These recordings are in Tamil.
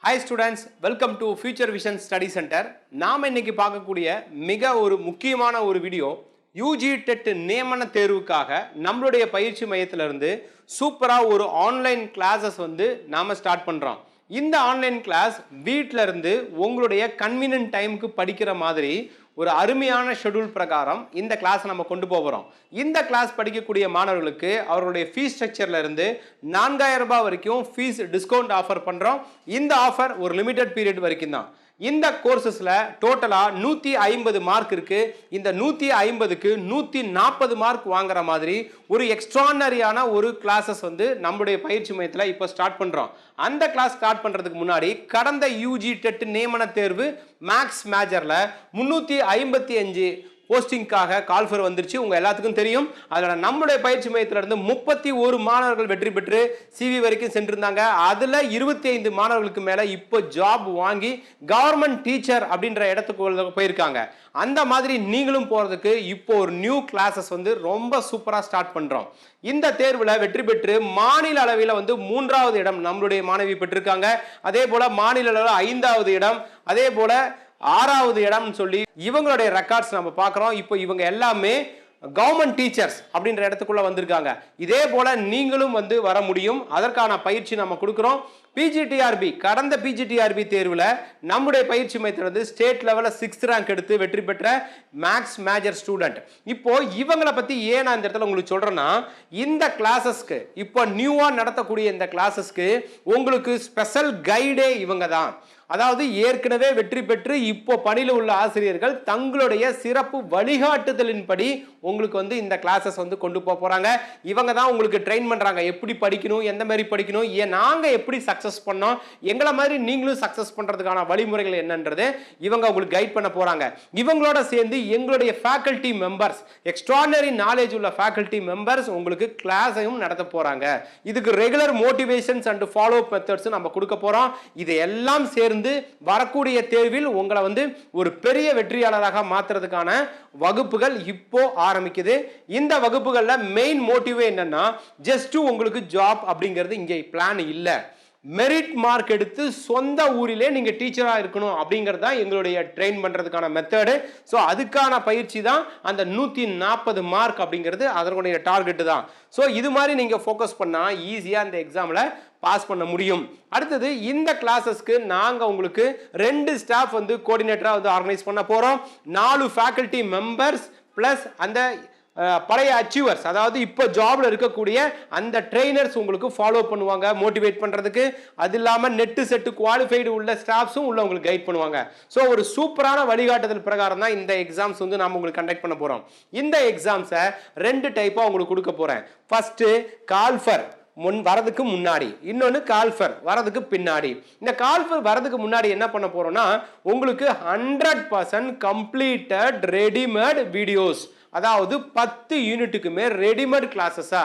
Hi students, welcome to Future Vision Study Center. நாம இன்னைக்கு பார்க்கக்கூடிய மிக ஒரு முக்கியமான ஒரு வீடியோ UG டெட் நியமன தேர்வுக்காக நம்மளுடைய பயிற்சி மையத்திலிருந்து சூப்பரா ஒரு ஆன்லைன் கிளாஸஸ் நாம ஸ்டார்ட் பண்றோம். இந்த ஆன்லைன் கிளாஸ் வீட்ல இருந்து உங்களுடைய கன்வீனியன்ட் டைமுக்கு படிக்கிற மாதிரி ஒரு அருமையான ஷெட்யூல் பிரகாரம் இந்த கிளாஸ் நம்ம கொண்டு போகிறோம். இந்த கிளாஸ் படிக்கக்கூடிய மாணவர்களுக்கு அவர்களுடைய ஃபீஸ் ஸ்ட்ரக்சர்ல இருந்து 4000 ரூபாய் வரைக்கும் ஃபீஸ் டிஸ்கவுண்ட் ஆஃபர் பண்றோம். இந்த ஆஃபர் ஒரு லிமிடெட் பீரியட் வரைக்கும் தான். இந்த கோர்சஸ்ல டோட்டலா 150 மார்க் இருக்கு. இந்த 150க்கு 140 மார்க் வாங்குற மாதிரி ஒரு எக்ஸ்ட்ரானரியான ஒரு கிளாஸஸ் நம்மளுடைய பயிற்சி மையத்தில் இப்போ ஸ்டார்ட் பண்றோம். அந்த கிளாஸ் ஸ்டார்ட் பண்றதுக்கு முன்னாடி கடந்த UG டெட் நியமன தேர்வு மேக்ஸ் மேஜர்ல 355 போஸ்டிங்காக கால்ஃபர் வந்துருச்சு. உங்க எல்லாத்துக்கும் தெரியும். அதனால நம்மளுடைய பயிற்சி மையத்திலிருந்து 31 மாணவர்கள் வெற்றி பெற்று CV வரைக்கும் சென்றிருந்தாங்க. அதுல 25 மாணவர்களுக்கு மேல இப்போ ஜாப் வாங்கி கவர்மெண்ட் டீச்சர் அப்படின்ற இடத்துக்கு போயிருக்காங்க. அந்த மாதிரி நீங்களும் போறதுக்கு இப்போ ஒரு நியூ கிளாஸஸ் ரொம்ப சூப்பரா ஸ்டார்ட் பண்றோம். இந்த தேர்வுல வெற்றி பெற்று மாநில அளவில் 3வது இடம் நம்மளுடைய மாணவி பெற்றிருக்காங்க. அதே போல மாநில அளவில் 5வது இடம், அதே போல 6வது இடம்னு சொல்லி இவங்களுடைய ரெக்கார்ட்ஸ் நம்ம பார்க்குறோம். இப்போ இவங்க எல்லாமே கவர்மெண்ட் டீச்சர்ஸ் அப்படின்ற இடத்துக்குள்ள வந்திருக்காங்க. இதே போல நீங்களும் வர முடியும். அதற்கான பயிற்சி நம்ம கொடுக்குறோம். PGTRB கடந்த PGTRB தேர்வில் நம்முடைய பயிற்சி மையத்திலிருந்து ஸ்டேட் லெவலில் 6th ரேங்க் எடுத்து வெற்றி பெற்ற மேக்ஸ் மேஜர் ஸ்டூடெண்ட். இப்போ இவங்களை பத்தி ஏன் நான் இந்த இடத்துல உங்களுக்கு சொல்றேன்னா, இந்த கிளாஸஸ்க்கு இப்போ நியூவா நடத்தக்கூடிய இந்த கிளாஸஸ்க்கு உங்களுக்கு ஸ்பெஷல் கைடே இவங்க தான். அதாவது ஏற்கனவே வெற்றி பெற்று இப்போ பணியில் உள்ள ஆசிரியர்கள் தங்களுடைய சிறப்பு வழிகாட்டுதலின்படி உங்களுக்கு இந்த கிளாஸஸ் கொண்டு போறாங்க. இவங்க தான் உங்களுக்கு ட்ரெயின் பண்றாங்க. எப்படி படிக்கணும், எந்த மாதிரி படிக்கணும், நாங்க எப்படி சக்சஸ் பண்ணோம், எங்களை மாதிரி நீங்களும் சக்சஸ் பண்றதுக்கான வழிமுறைகள் என்னன்றது இவங்க உங்களுக்கு கைட் பண்ண போறாங்க. இவங்களோட சேர்ந்து எங்களுடைய ஃபேக்கல்டி மெம்பர்ஸ், எக்ஸ்ட்ரானரி நாலேஜ் உள்ள ஃபேக்கல்டி மெம்பர்ஸ் உங்களுக்கு கிளாஸையும் நடத்த போறாங்க. இதுக்கு regular motivations and follow up methods நம்ம கொடுக்க போறோம். இது எல்லாம் சேர்ந்து வரக்கூடிய தேர்வில் உங்களை ஒரு பெரிய வெற்றியாளராக மாத்துறதுக்கான வகுப்புகள் இப்போ ஆரம்பிக்குது. இந்த வகுப்புகள்ல மெயின் மோட்டிவே என்னன்னா, ஜஸ்ட் உங்களுக்கு ஜாப் அப்படிங்கிறது இங்கே பிளான் இல்ல. மெரிட் மார்க் எடுத்து சொந்த ஊரிலே நீங்க டீச்சரா இருக்கணும் அப்படிங்கிறது தான் எங்களுடைய ட்ரெயின் பண்றதுக்கான மெத்தடு. ஸோ அதுக்கான பயிற்சி தான் அந்த 140 மார்க் அப்படிங்கிறது அதனுடைய டார்கெட் தான். ஸோ இது மாதிரி நீங்க ஃபோக்கஸ் பண்ணா ஈஸியா இந்த எக்ஸாம்ல பாஸ் பண்ண முடியும். அடுத்தது இந்த கிளாஸஸ்க்கு நாங்க உங்களுக்கு 2 ஸ்டாஃப் கோஆர்டினேட்டரா ஆர்கனைஸ் பண்ண போறோம். 4 ஃபேக்கல்டி மெம்பர்ஸ் பிளஸ் அந்த பழைய அச்சீவர்ஸ், அதாவது இப்போ ஜாப்ல இருக்கக்கூடிய அந்த ட்ரெயினர்ஸ் உங்களுக்கு ஃபாலோ பண்ணுவாங்க மோட்டிவேட் பண்றதுக்கு. அது இல்லாம நெட் செட் குவாலிஃபைடு உள்ள ஸ்டாஃப்ஸும் உள்ள உங்களுக்கு கைட் பண்ணுவாங்க. ஸோ ஒரு சூப்பரான வழிகாட்டுதல் பிரகாரம் தான் இந்த எக்ஸாம்ஸ் நாம உங்களுக்கு கண்டக்ட் பண்ண போறோம். இந்த எக்ஸாம்ஸை 2 டைப்பா உங்களுக்கு கொடுக்க போறேன். ஃபர்ஸ்ட் கால்ஃபர் வரதுக்கு முன்னாடி, இன்னொன்னு கால்ஃபர் வரதுக்கு பின்னாடி. இந்த கால்ஃபர் வரதுக்கு முன்னாடி என்ன பண்ண போறோம்னா, உங்களுக்கு 100% கம்ப்ளீட்டட் ரெடிமேட் வீடியோஸ், அதாவது 10 யூனிட்டுக்குமே ரெடிமேட் கிளாஸஸா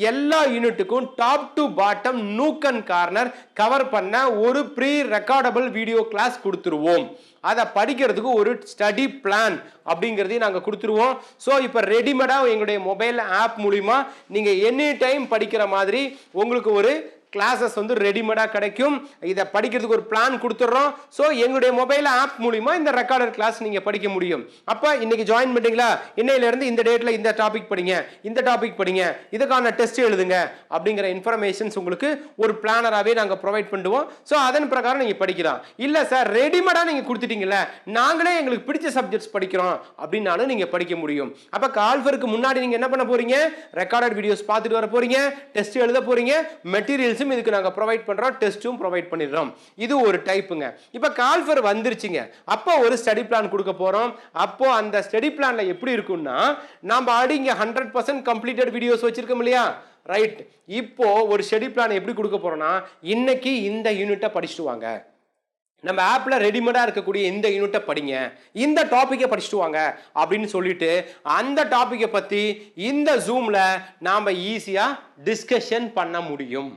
எல்லா யூனிட்டுக்கும் top to bottom nook and corner cover பண்ண ஒரு ப்ரீ ரெக்கார்டபிள் வீடியோ கிளாஸ் கொடுத்துருவோம். அதை படிக்கிறதுக்கு ஒரு ஸ்டடி பிளான் அப்படிங்கிறதையும் நாங்கள் கொடுத்துருவோம். ஸோ இப்போ ரெடிமேடாக எங்களுடைய மொபைல் ஆப் மூலிமா நீங்கள் எனி டைம் படிக்கிற மாதிரி உங்களுக்கு ஒரு கிளாஸஸ் ரெடிமேடாக கிடைக்கும். இதை படிக்கிறதுக்கு ஒரு பிளான் கொடுத்துட்றோம். ஸோ எங்களுடைய மொபைல் ஆப் மூலிமா இந்த ரெக்கார்டர் கிளாஸ் நீங்கள் படிக்க முடியும். அப்போ இன்னைக்கு ஜாயின் பண்ணிட்டீங்களா, இன்னையிலேருந்து இந்த டேட்டில் இந்த டாபிக் படிங்க, இந்த டாபிக் படிங்க, இதுக்கான டெஸ்ட் எழுதுங்க அப்படிங்கிற இன்ஃபர்மேஷன்ஸ் உங்களுக்கு ஒரு பிளானராகவே நாங்கள் ப்ரொவைட் பண்ணுவோம். ஸோ அதன் பிரகாரம் நீங்கள் படிக்கலாம். இல்லை சார் ரெடிமேடாக நீங்கள் கொடுத்துட்டீங்களே, நாங்களே எங்களுக்கு பிடிச்ச சப்ஜெக்ட்ஸ் படிக்கிறோம் அப்படின்னாலும் நீங்கள் படிக்க முடியும். அப்போ கால்ஃபருக்கு முன்னாடி நீங்கள் என்ன பண்ண போறீங்க, ரெக்கார்டட் வீடியோஸ் பார்த்துட்டு வர போறீங்க, டெஸ்ட் எழுத போறீங்க, மெட்டீரியல் இதுக்கு நாங்க ப்ரொவைட் பண்றோம், டெஸ்டும் ப்ரொவைட் பண்ணிடுறோம். இது ஒரு டைப்புங்க. இப்ப கால்ஃபர் வந்துருச்சுங்க, அப்போ ஒரு ஸ்டடி பிளான் கொடுக்க போறோம். அப்போ அந்த ஸ்டடி பிளான்ல எப்படி இருக்கும்னா, நாம ஆடி இங்க 100% கம்ப்ளீட்டட் வீடியோஸ் வச்சிருக்கோம் இல்லையா, ரைட். இப்போ ஒரு ஸ்டடி பிளான் எப்படி கொடுக்க போறோம்னா, இன்னைக்கு இந்த யூனிட்டை படிச்சுட்டு வாங்க, நம்ம ஆப்ல ரெடிமேடா இருக்கக்கூடிய இந்த யூனிட்டை படிங்க, இந்த டாபிக்கை படிச்சுட்டு வாங்க அப்படின்னு சொல்லிட்டு அந்த டாபிக்கை பத்தி இந்த ஜூம்ல நாம ஈஸியா டிஸ்கஷன் பண்ண முடியும்.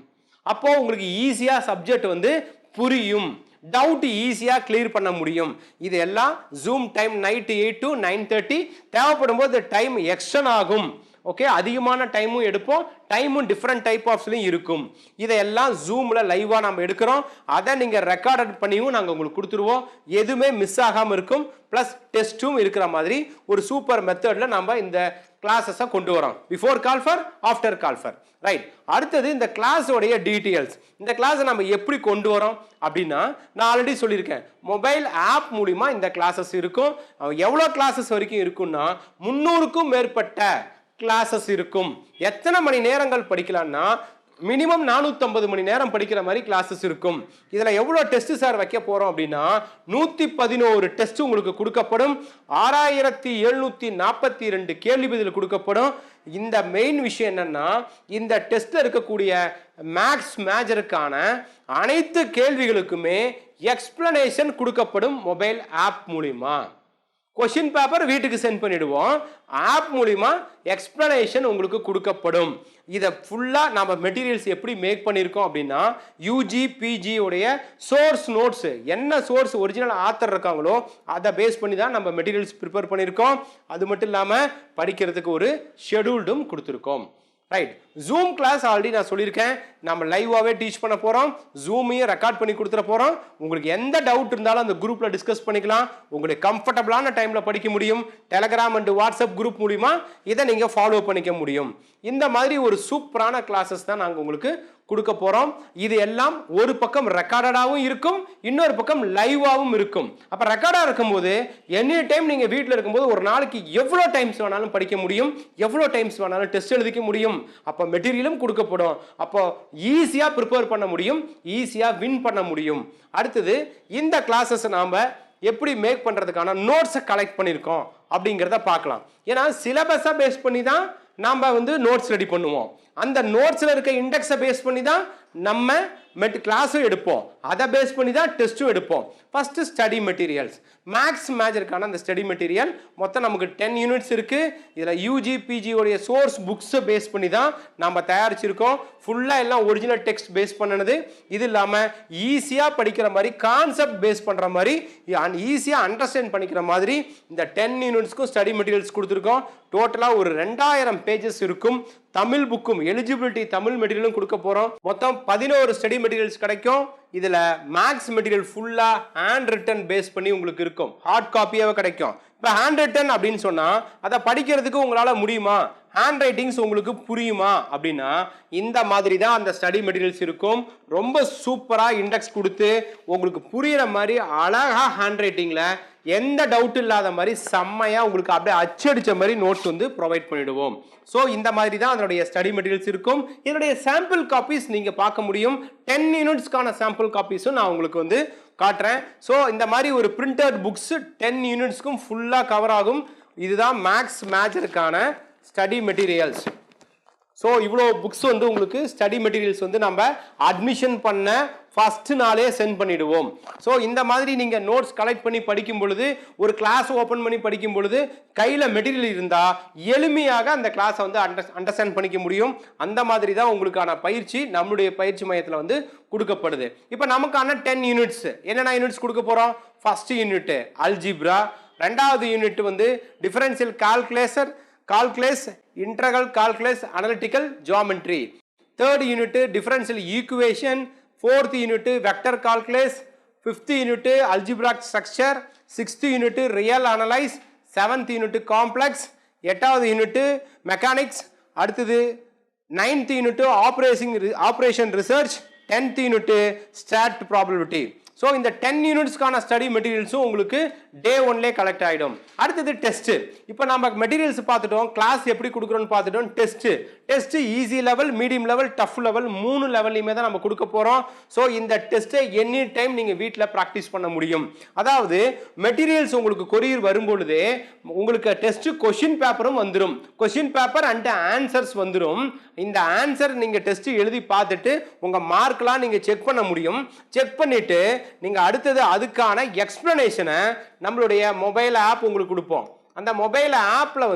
அப்போ உங்களுக்கு ஈஸியா சப்ஜெக்ட் புரியும், டவுட் ஈஸியா கிளியர் பண்ண முடியும். இது எல்லாம் ஜூம் டைம் நைட் 8 to 9:30 தேவைப்படும் போது டைம் எக்ஸ்டன் ஆகும். ஓகே, அதிகமான டைமும் எடுப்போம், டைமும் டிஃப்ரெண்ட் டைப் ஆஃப்ஸ்லையும் இருக்கும். இதையெல்லாம் ஜூமில் லைவாக நம்ம எடுக்கிறோம். அதை நீங்கள் ரெக்கார்ட் பண்ணியும் நாங்கள் உங்களுக்கு கொடுத்துருவோம். எதுவுமே மிஸ் ஆகாமல் இருக்கும். ப்ளஸ் டெஸ்ட்டும் இருக்கிற மாதிரி ஒரு சூப்பர் மெத்தடில் நம்ம இந்த கிளாஸஸை கொண்டு வரோம். Before call for, after call for. Right. அடுத்தது இந்த கிளாஸோடைய டீட்டெயில்ஸ். இந்த கிளாஸை நம்ம எப்படி கொண்டு வரோம் அப்படின்னா, நான் ஆல்ரெடி சொல்லியிருக்கேன், மொபைல் ஆப் மூலிமா இந்த கிளாஸஸ் இருக்கும். எவ்வளோ கிளாஸஸ் வரைக்கும் இருக்குன்னா 300க்கும் மேற்பட்ட கிளாஸஸ் இருக்கும். எத்தனை மணி நேரங்கள் படிக்கலாம்னா மினிமம் 450 மணி நேரம் படிக்கிற மாதிரி கிளாஸஸ் இருக்கும். இதில் எவ்வளோ டெஸ்ட் சார் வைக்க போகிறோம் அப்படின்னா 111 டெஸ்ட் உங்களுக்கு கொடுக்கப்படும். 6742 கேள்வி பதில் கொடுக்கப்படும். இந்த மெயின் விஷயம் என்னன்னா, இந்த டெஸ்ட்ல இருக்கக்கூடிய மேக்ஸ் மேஜருக்கான அனைத்து கேள்விகளுக்குமே எக்ஸ்பிளனேஷன் கொடுக்கப்படும் மொபைல் ஆப் மூலிமா. கொஸ்டின் பேப்பர் வீட்டுக்கு சென்ட் பண்ணிடுவோம். ஆப் மூலிமா எக்ஸ்பிளனேஷன் உங்களுக்கு கொடுக்கப்படும். இதை ஃபுல்லாக நம்ம மெட்டீரியல்ஸ் எப்படி மேக் பண்ணியிருக்கோம் அப்படின்னா, யூஜி பிஜி உடைய சோர்ஸ் நோட்ஸ், என்ன சோர்ஸ் ஒரிஜினல் ஆத்தர் இருக்காங்களோ அதை பேஸ் பண்ணி தான் நம்ம மெட்டீரியல்ஸ் ப்ரிப்பேர் பண்ணியிருக்கோம். அது மட்டும் இல்லாமல் படிக்கிறதுக்கு ஒரு ஷெடியூல்டும் கொடுத்துருக்கோம். ரைட். ஜூம் கிளாஸ் ஆல்ரெடி நான் சொல்லியிருக்கேன், நம்ம லைவாகவே டீச் பண்ண போகிறோம். ஜூமையும் ரெக்கார்ட் பண்ணி கொடுத்துட போகிறோம். உங்களுக்கு எந்த டவுட் இருந்தாலும் அந்த குரூப்பில் டிஸ்கஸ் பண்ணிக்கலாம். உங்களுக்கு கம்ஃபர்டபுளான டைமில் படிக்க முடியும். டெலகிராம் அண்ட் வாட்ஸ்அப் குரூப் மூலிமா இதை நீங்கள் ஃபாலோ பண்ணிக்க முடியும். இந்த மாதிரி ஒரு சூப்பரான கிளாஸஸ் தான் நாங்கள் உங்களுக்கு கொடுக்க போகிறோம். இது எல்லாம் ஒரு பக்கம் ரெக்கார்டடாகவும் இருக்கும், இன்னொரு பக்கம் லைவாகவும் இருக்கும். அப்போ ரெக்கார்டாக இருக்கும்போது எனி டைம் நீங்கள் வீட்டில் இருக்கும்போது ஒரு நாளைக்கு எவ்வளோ டைம்ஸ் வேணாலும் படிக்க முடியும், எவ்வளோ டைம்ஸ் வேணாலும் டெஸ்ட் எழுதிக்க முடியும். அப்போ மெட்டீரியலும் கொடுக்கப்படும். அப்போ ஈஸியாக ப்ரிப்பேர் பண்ண முடியும், ஈஸியாக வின் பண்ண முடியும். அடுத்தது இந்த கிளாஸஸ் நாம் எப்படி மேக் பண்ணுறதுக்கான நோட்ஸை கலெக்ட் பண்ணியிருக்கோம் அப்படிங்கிறத பார்க்கலாம். ஏன்னா சிலபஸை பேஸ் பண்ணி தான் நாம் நோட்ஸ் ரெடி பண்ணுவோம். அந்த நோட்ஸில் இருக்க இண்டெக்ஸை பேஸ் பண்ணி தான் நம்ம கிளாஸும் எடுப்போம். அதை பேஸ் பண்ணி தான் டெஸ்ட்டும் எடுப்போம். First study materials. மேக்ஸ் மேஜருக்கான அந்த ஸ்டடி மெட்டீரியல் மொத்தம் நமக்கு 10 யூனிட்ஸ் இருக்கு. இதில் யூஜி பிஜி உடைய சோர்ஸ் புக்ஸை பேஸ் பண்ணி தான் நம்ம தயாரிச்சிருக்கோம். ஃபுல்லாக எல்லாம் ஒரிஜினல் டெக்ஸ்ட் பேஸ் பண்ணது. இது இல்லாமல் ஈஸியாக படிக்கிற மாதிரி, கான்செப்ட் பேஸ் பண்ணுற மாதிரி, ஈஸியாக அண்டர்ஸ்டாண்ட் பண்ணிக்கிற மாதிரி இந்த 10 யூனிட்ஸ்க்கும் ஸ்டடி மெட்டீரியல்ஸ் கொடுத்துருக்கோம். டோட்டலாக ஒரு 2000 பேஜஸ் இருக்கும். தமிழ் புக்கும் எலிஜிபிலிட்டி தமிழ் மெட்டீரியலும் கொடுக்க போகிறோம். மொத்தம் 11 ஸ்டடி மெட்டீரியல்ஸ் கிடைக்கும். இதில் மேக்ஸ் மெட்டீரியல் ஃபுல்லாக ஹேண்ட் ரிட்டன் பேஸ் பண்ணி உங்களுக்கு இருக்கும். ஹார்ட் காப்பியாகவே கிடைக்கும். இப்போ ஹேண்ட் ரிட்டன் அப்படின்னு சொன்னால் அதை படிக்கிறதுக்கு உங்களால் முடியுமா, ஹேண்ட் ரைட்டிங்ஸ் உங்களுக்கு புரியுமா அப்படின்னா இந்த மாதிரி தான் அந்த ஸ்டடி மெட்டீரியல்ஸ் இருக்கும். ரொம்ப சூப்பராக இண்டெக்ஸ் கொடுத்து உங்களுக்கு புரிகிற மாதிரி அழகாக ஹேண்ட் ரைட்டிங்கில் எந்த டவுட் இல்லாத மாதிரி செம்மையாக உங்களுக்கு அப்படியே அச்சடிச்ச மாதிரி நோட்ஸ் ப்ரொவைட் பண்ணிடுவோம். ஸோ இந்த மாதிரி தான் அதனுடைய ஸ்டடி மெட்டீரியல்ஸ் இருக்கும். இதனுடைய சாம்பிள் காப்பீஸ் நீங்கள் பார்க்க முடியும். 10 யூனிட்ஸ்க்கான சாம்பிள் காப்பீஸும் நான் உங்களுக்கு காட்டுறேன். ஸோ இந்த மாதிரி ஒரு பிரிண்டட் புக்ஸ் 10 யூனிட்ஸ்க்கும் ஃபுல்லாக கவர் ஆகும். இதுதான் மேக்ஸ் மேஜருக்கான ஸ்டடி மெட்டீரியல்ஸ். ஸோ இவ்வளோ புக்ஸ் உங்களுக்கு ஸ்டடி மெட்டீரியல்ஸ் நம்ம அட்மிஷன் பண்ண ஃபர்ஸ்ட் நாளே சென்ட் பண்ணிடுவோம். ஸோ இந்த மாதிரி நீங்கள் நோட்ஸ் கலெக்ட் பண்ணி படிக்கும் பொழுது, ஒரு கிளாஸ் ஓப்பன் பண்ணி படிக்கும் பொழுது கையில் மெட்டீரியல் இருந்தால் எளிமையாக அந்த கிளாஸை அண்டர்ஸ்டாண்ட் பண்ணிக்க முடியும். அந்த மாதிரி தான் உங்களுக்கான பயிற்சி நம்மளுடைய பயிற்சி மையத்தில் கொடுக்கப்படுது. இப்போ நமக்கான 10 யூனிட்ஸ் என்னென்ன யூனிட்ஸ் கொடுக்க போகிறோம்? ஃபர்ஸ்ட் யூனிட் அல்ஜிப்ரா, ரெண்டாவது unit differential calculus, integral calculus, analytical geometry. Third unit differential equation. Fourth unit vector calculus. Fifth unit algebraic structure. Sixth unit real analyze. Seventh unit complex. எட்டாவது யூனிட் மெக்கானிக்ஸ். அடுத்தது 9th unit operation research. 10th unit start probability. So இந்த 10 யூனிட்ஸ்க்கான ஸ்டடி மெட்டீரியல்ஸும் உங்களுக்கு டே 1லே கலெக்ட் ஆகிடும். அடுத்தது டெஸ்ட்டு. இப்போ நம்ம மெட்டீரியல்ஸ் பார்த்துட்டோம், கிளாஸ் எப்படி கொடுக்குறோன்னு பார்த்துட்டோம். Test easy level, medium level, tough level 3 லெவல்லையுமே தான் நம்ம கொடுக்க போகிறோம். ஸோ இந்த டெஸ்ட்டை எனி டைம் நீங்கள் வீட்டில் ப்ராக்டிஸ் பண்ண முடியும். அதாவது மெட்டீரியல்ஸ் உங்களுக்கு கொரியர் வரும்பொழுதே உங்களுக்கு டெஸ்ட்டு கொஷின் பேப்பரும் வந்துடும். கொஷின் பேப்பர் அண்ட் ஆன்சர்ஸ் வந்துடும். இந்த ஆன்சர் நீங்கள் டெஸ்ட்டு எழுதி பார்த்துட்டு உங்கள் மார்க்லாம் நீங்கள் செக் பண்ண முடியும். செக் பண்ணிவிட்டு நீங்கள் அடுத்தது அதுக்கான எக்ஸ்பிளனேஷனை நம்மளுடைய மொபைல் ஆப் உங்களுக்கு கொடுப்போம். அந்த மொபைல் ஆப்பில்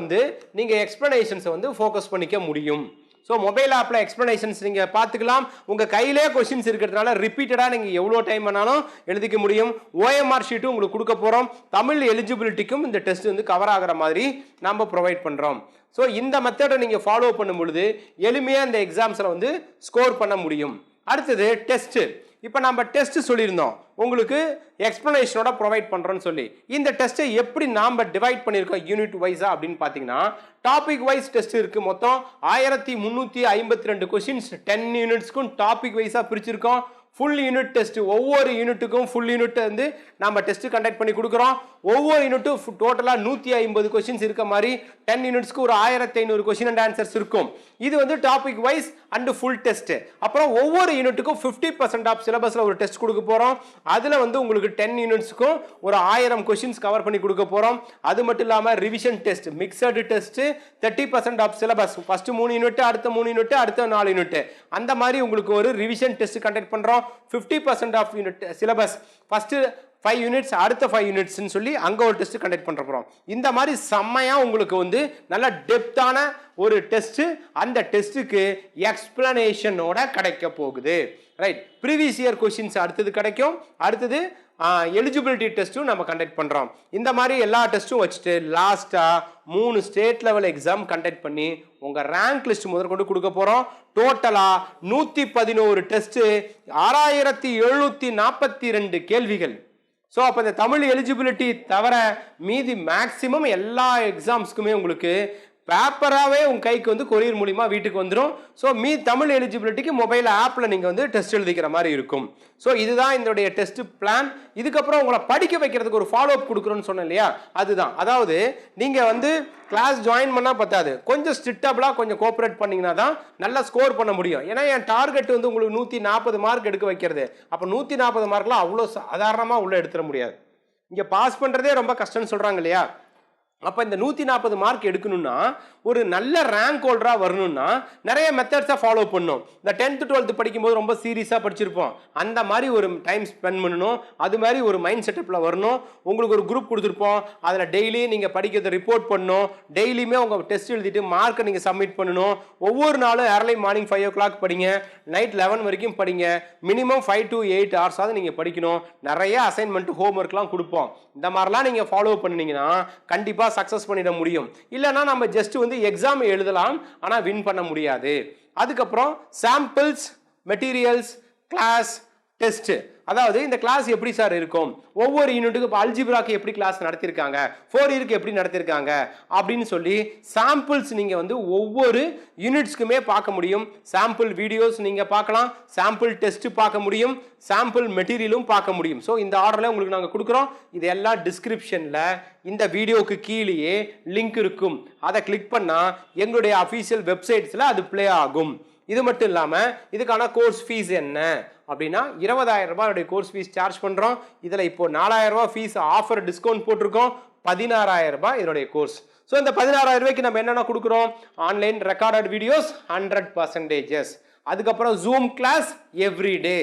நீங்கள் எக்ஸ்பிளனேஷன்ஸை ஃபோக்கஸ் பண்ணிக்க முடியும். ஸோ மொபைல் ஆப்பில் எக்ஸ்பிளனேஷன்ஸ் நீங்கள் பார்த்துக்கலாம். உங்கள் கையிலே கொஸ்டின்ஸ் இருக்கிறதுனால ரிப்பீட்டடாக நீங்கள் எவ்வளோ டைம் வேணாலும் எழுதிக்க முடியும். OMR ஷீட்டும் உங்களுக்கு கொடுக்க போகிறோம். தமிழ் எலிஜிபிலிட்டிக்கும் இந்த டெஸ்ட் வந்து கவர் ஆகிற மாதிரி நம்ம ப்ரொவைட் பண்ணுறோம். ஸோ இந்த மெத்தடை நீங்கள் ஃபாலோ பண்ணும் பொழுது எளிமையாக இந்த எக்ஸாம்ஸில் வந்து ஸ்கோர் பண்ண முடியும். அடுத்தது டெஸ்ட்டு. இப்போ நம்ம டெஸ்ட் சொல்லியிருந்தோம், உங்களுக்கு எக்ஸ்பிளனேஷனோட ப்ரொவைட் பண்ணுறோன்னு சொல்லி. இந்த டெஸ்ட்டை எப்படி நாம் டிவைட் பண்ணியிருக்கோம் யூனிட் வைஸாக அப்படின்னு பார்த்தீங்கன்னா, டாபிக் வைஸ் டெஸ்ட் இருக்குது. மொத்தம் 1352 கொஸ்டின்ஸ் 10 யூனிட்ஸ்க்கும் டாபிக் வைஸாக பிரிச்சிருக்கோம். ஃபுல் யூனிட் டெஸ்ட், ஒவ்வொரு யூனிட்டுக்கும் ஃபுல் யூனிட் வந்து நம்ம டெஸ்ட் கண்டக்ட் பண்ணி கொடுக்குறோம். ஒவ்வொரு யூனிட்டும் டோட்டலாக 150 கொஸ்டின்ஸ் இருக்க மாதிரி 10 யூனிட்ஸ்க்கு ஒரு 1500 கொஸ்டின் அண்ட் ஆன்சர்ஸ் இருக்கும். இது வந்து topic wise and full test. அப்புறம் ஒவ்வொரு யூனிட்டுக்கும் 50% ஆஃப் சிலபஸில் ஒரு டெஸ்ட் கொடுக்க போகிறோம். அதில் வந்து உங்களுக்கு 10 யூனிட்ஸ்க்கும் ஒரு 1000 கொஸ்டின்ஸ் கவர் பண்ணி கொடுக்க போகிறோம். அது மட்டும் இல்லாமல் revision test, mixed test 30% of syllabus. First 3 unit, அடுத்த 3 யூனிட், அடுத்த 4 யூனிட், அந்த மாதிரி உங்களுக்கு ஒரு ரிவிஷன் டெஸ்ட் கண்டக்ட் பண்ணுறோம். 50% of unit syllabus, first 5 units, அடுத்த 5 யூனிட்ஸ்னு சொல்லி அங்கே ஒரு டெஸ்ட் கண்டக்ட் பண்ணுற போகிறோம். இந்த மாதிரி செம்மையாக உங்களுக்கு வந்து நல்ல டெப்த்தான ஒரு டெஸ்ட், அந்த டெஸ்ட்டுக்கு எக்ஸ்பிளனேஷனோட கிடைக்க போகுது. ரைட், ப்ரீவியஸ் இயர் கொஸ்டின்ஸ் அடுத்தது கிடைக்கும். அடுத்தது எலிஜிபிலிட்டி டெஸ்ட்டும் நம்ம கண்டக்ட் பண்ணுறோம். இந்த மாதிரி எல்லா டெஸ்ட்டும் வச்சுட்டு லாஸ்ட்டாக 3 ஸ்டேட் லெவல் எக்ஸாம் கண்டக்ட் பண்ணி உங்கள் ரேங்க் லிஸ்ட் முதற்கொண்டு கொடுக்க போகிறோம். டோட்டலாக 111 டெஸ்ட்டு, 6742 கேள்விகள். ஸோ அப்போ இந்த தமிழ் எலிஜிபிலிட்டி தவிர மீதி மேக்சிமம் எல்லா எக்ஸாம்ஸ்க்குமே உங்களுக்கு பேப்பராகவே உங்கள் கைக்கு வந்து கொரியர் மூலிமா வீட்டுக்கு வந்துடும். ஸோ தமிழ் எலிஜிபிலிட்டிக்கு மொபைல் ஆப்பில் நீங்கள் வந்து டெஸ்ட் எழுதிக்கிற மாதிரி இருக்கும். ஸோ இதுதான் இதனுடைய டெஸ்ட் பிளான். இதுக்கப்புறம் உங்களை படிக்க வைக்கிறதுக்கு ஒரு ஃபாலோ அப் கொடுக்குறோன்னு சொன்னேன் இல்லையா, அதுதான். அதாவது நீங்கள் வந்து கிளாஸ் ஜாயின் பண்ணால் பத்தாது, கொஞ்சம் ஸ்ட்ரிக்டபிளாக கொஞ்சம் கோஆப்ரேட் பண்ணிங்கன்னா தான் நல்லா ஸ்கோர் பண்ண முடியும். ஏன்னா என் டார்கெட் வந்து உங்களுக்கு 140 மார்க் எடுக்க வைக்கிறது. அப்போ 140 மார்க்லாம் அவ்வளோ சாதாரணமாக உள்ளே எடுத்துட முடியாது. இங்கே பாஸ் பண்ணுறதே ரொம்ப கஷ்டம்னு சொல்கிறாங்க இல்லையா. அப்போ இந்த 140 மார்க் எடுக்கணும்னா, ஒரு நல்ல ரேங்க் ஹோல்டராக வரணும்னா நிறைய மெத்தட்ஸை ஃபாலோ பண்ணணும். இந்த 10th 12th படிக்கும்போது ரொம்ப சீரியஸாக படிச்சிருப்போம், அந்த மாதிரி ஒரு டைம் ஸ்பெண்ட் பண்ணணும். அது மாதிரி ஒரு மைண்ட் செட்டப்பில் வரணும். உங்களுக்கு ஒரு குரூப் கொடுத்துருப்போம், அதில் டெய்லி நீங்கள் படிக்கிறத ரிப்போர்ட் பண்ணணும். டெய்லியுமே உங்கள் டெஸ்ட் எழுதிட்டு மார்க்கை நீங்கள் சப்மிட் பண்ணணும். ஒவ்வொரு நாளும் ஏர்லி மார்னிங் 5 o'clock படிங்க, நைட் 11 வரைக்கும் படிங்க. மினிமம் 5 to 8 hours நீங்கள் படிக்கணும். நிறைய அசைன்மெண்ட் ஹோம் ஒர்க்லாம் கொடுப்போம். இந்த மாதிரிலாம் நீங்கள் ஃபாலோ பண்ணினீங்கன்னா கண்டிப்பாக சக்சஸ் பண்ணிட முடியும். இல்லைன்னா நம்ம ஜஸ்ட் வந்து எக்ஸாம் எழுதலாம், ஆனால் வின் பண்ண முடியாது. அதுக்கப்புறம் சாம்பிள்ஸ், மெட்டீரியல்ஸ், கிளாஸ், டெஸ்ட். அதாவது இந்த கிளாஸ் எப்படி சார் இருக்கும், ஒவ்வொரு யூனிட்டுக்கு இப்போ அல்ஜிப்ராக்கு எப்படி கிளாஸ் நடத்திருக்காங்க, 4 இயருக்கு எப்படி நடத்திருக்காங்க அப்படின்னு சொல்லி சாம்பிள்ஸ் நீங்கள் வந்து ஒவ்வொரு யூனிட்ஸ்க்குமே பார்க்க முடியும். சாம்பிள் வீடியோஸ் நீங்கள் பார்க்கலாம், சாம்பிள் டெஸ்ட் பார்க்க முடியும், சாம்பிள் மெட்டீரியலும் பார்க்க முடியும். ஸோ இந்த ஆர்டரில் உங்களுக்கு நாங்கள் கொடுக்குறோம். இது எல்லாம் டிஸ்கிரிப்ஷனில் இந்த வீடியோக்கு கீழேயே லிங்க் இருக்கும். அதை கிளிக் பண்ணால் எங்களுடைய அஃபீஷியல் வெப்சைட்ஸில் அது ப்ளே ஆகும். இது மட்டும் இல்லாமல் இதுக்கான கோர்ஸ் ஃபீஸ் என்ன அப்படின்னா 20,000 ரூபாய் கோர்ஸ் ஃபீஸ் சார்ஜ் பண்ணுறோம். இதில் இப்போ 4,000 ரூபாய் ஃபீஸ் ஆஃபர் டிஸ்கவுண்ட் போட்டிருக்கோம். 16,000 ரூபாய் இதனுடைய கோர்ஸ். ஸோ இந்த 16,000 ரூபாய்க்கு நம்ம என்னென்ன கொடுக்குறோம், ஆன்லைன் ரெக்கார்டட் வீடியோஸ் 100%, அதுக்கப்புறம் ஜூம் கிளாஸ் எவ்ரிடே,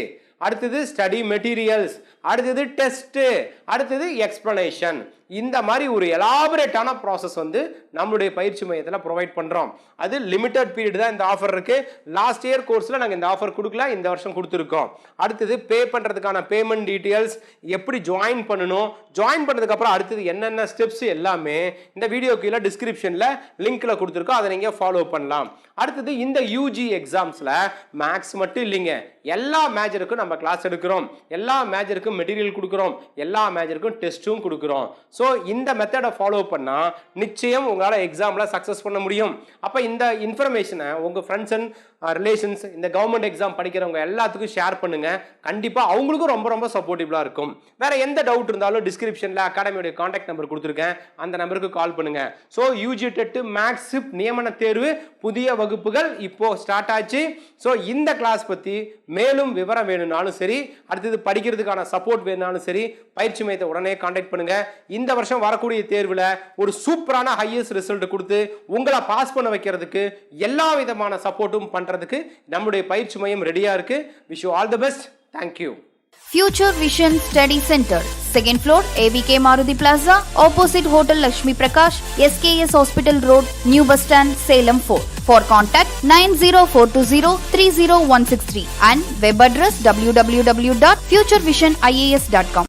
அடுத்தது ஸ்டடி மெட்டீரியல்ஸ், அடுத்தது டெஸ்ட், அடுத்தது எக்ஸ்பிளனேஷன். இந்த மாதிரி ஒரு எலாபரேட்டான ப்ராசஸ் வந்து நம்மளுடைய பயிற்சி மையத்தில் ப்ரொவைட் பண்ணுறோம். அது லிமிட்டட் பீரியட் தான் இந்த ஆஃபர் இருக்கு. லாஸ்ட் இயர் கோர்ஸில் நாங்கள் இந்த ஆஃபர் கொடுக்கல, இந்த வருஷம் கொடுத்துருக்கோம். அடுத்தது பே பண்ணுறதுக்கான பேமெண்ட் டீட்டெயில்ஸ், எப்படி ஜாயின் பண்ணணும், ஜாயின் பண்ணதுக்கப்புறம் அடுத்தது என்னென்ன ஸ்டெப்ஸ் எல்லாமே இந்த வீடியோ கீழே டிஸ்கிரிப்ஷனில் லிங்க்கில் கொடுத்துருக்கோம். அதை நீங்கள் ஃபாலோ பண்ணலாம். அடுத்தது இந்த யூஜி எக்ஸாம்ஸில் மேக்ஸ் மட்டும் இல்லைங்க, எல்லா மேஜருக்கும் நம்ம கிளாஸ் எடுக்கிறோம், எல்லா மேஜருக்கும் மெட்டீரியல் கொடுக்குறோம், எல்லா மேஜருக்கும் டெஸ்ட்டும் கொடுக்குறோம். ஸோ இந்த மெத்தடை ஃபாலோ பண்ணால் நிச்சயம் உங்களால் எக்ஸாமில் சக்ஸஸ் பண்ண முடியும். அப்போ இந்த இன்ஃபர்மேஷனை உங்கள் ஃப்ரெண்ட்ஸ் அண்ட் ரிலேஷன்ஸ், இந்த கவர்மெண்ட் எக்ஸாம் படிக்கிறவங்க எல்லாத்துக்கும் ஷேர் பண்ணுங்க. கண்டிப்பாக அவங்களுக்கும் ரொம்ப ரொம்ப சப்போர்ட்டிவாக இருக்கும். வேற எந்த டவுட் இருந்தாலும் டிஸ்கிரிப்ஷனில் அகாடமியோட கான்டாக்ட் நம்பர் கொடுத்துருக்கேன், அந்த நம்பருக்கு கால் பண்ணுங்க. ஸோ யூஜி டெட் மேக்ஸ் நியமன தேர்வு புதிய வகுப்புகள் இப்போ ஸ்டார்ட் ஆச்சு. ஸோ இந்த கிளாஸ் பற்றி மேலும் விவரம் வேணும்னாலும் சரி, அடுத்தது படிக்கிறதுக்கான சப்போர்ட் வேணும்னாலும் சரி, பயிற்சி மையத்தை உடனே கான்டாக்ட் பண்ணுங்க. இந்த வருஷம் வரக்கூடிய தேர்வில் ஒரு சூப்பரான ஹையஸ்ட் ரிசல்ட் கொடுத்து உங்களை பாஸ் பண்ண வைக்கிறதுக்கு எல்லா விதமான சப்போர்ட்டும் பண்றதுக்கு நம்முடைய பயிற்சி மையம் ரெடியா இருக்கு. Wish you all the best. Thank you. Future Vision Study Center, 2nd floor, AVK Maruti Plaza, opposite Hotel Lakshmi Prakash, SKS Hospital Road, New Bus Stand, Salem 4. For contact 90420 30163 and web address www.futurevision.ias.com.